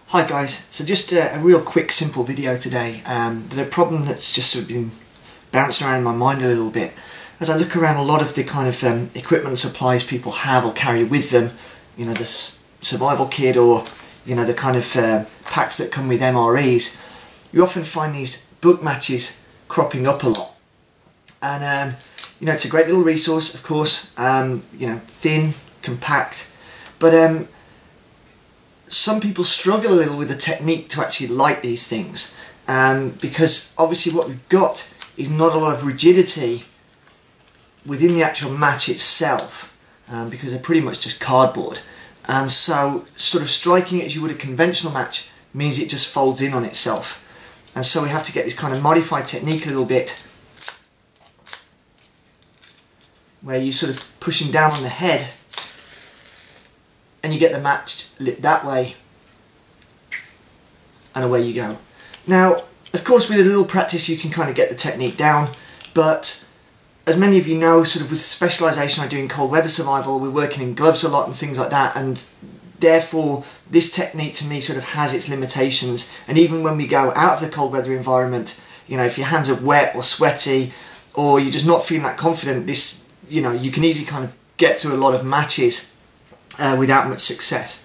Hi guys, so just a real quick simple video today. There's a problem that's just sort of been bouncing around in my mind a little bit. As I look around a lot of the kind of equipment and supplies people have or carry with them, you know, the survival kit or, you know, the kind of packs that come with MREs, you often find these book matches cropping up a lot. And, you know, it's a great little resource, of course, you know, thin, compact, but some people struggle a little with the technique to actually light these things, because obviously what we've got is not a lot of rigidity within the actual match itself, because they're pretty much just cardboard, and so sort of striking it as you would a conventional match means it just folds in on itself, and so we have to get this kind of modified technique a little bit where you sort of pushing down on the head and you get the match lit that way, and away you go. Now, of course, with a little practice you can kind of get the technique down, but as many of you know, sort of with the specialisation I do in cold weather survival, we're working in gloves a lot and things like that, and therefore this technique to me sort of has its limitations. And even when we go out of the cold weather environment, you know, if your hands are wet or sweaty or you're just not feeling that confident, this, you know, you can easily kind of get through a lot of matches without much success.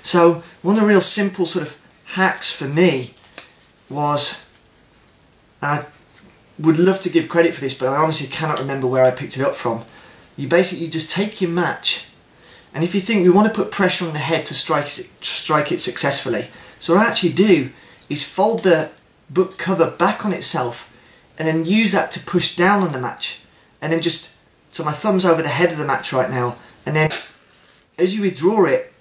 So one of the real simple sort of hacks for me was, I would love to give credit for this, but I honestly cannot remember where I picked it up from. You basically just take your match, and if you think we want to put pressure on the head to strike it successfully, so what I actually do is fold the book cover back on itself and then use that to push down on the match, and then just, so my thumb's over the head of the match right now, and then as you withdraw it,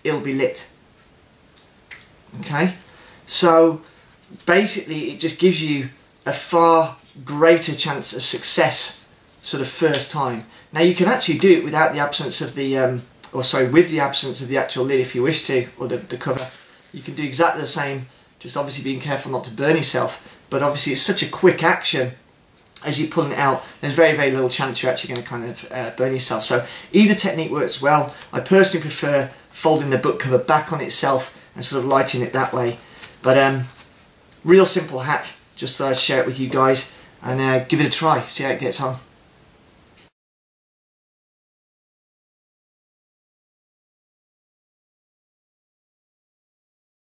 it'll be lit. Okay, so basically it just gives you a far greater chance of success sort of first time. Now you can actually do it without the absence of the, with the absence of the actual lid if you wish to, or the cover. You can do exactly the same, just obviously being careful not to burn yourself, but obviously it's such a quick action. As you're pulling it out, there's very, very little chance you're actually going to kind of burn yourself. So either technique works well. I personally prefer folding the book cover back on itself and sort of lighting it that way. But real simple hack, just thought I'd share it with you guys and give it a try, see how it gets on.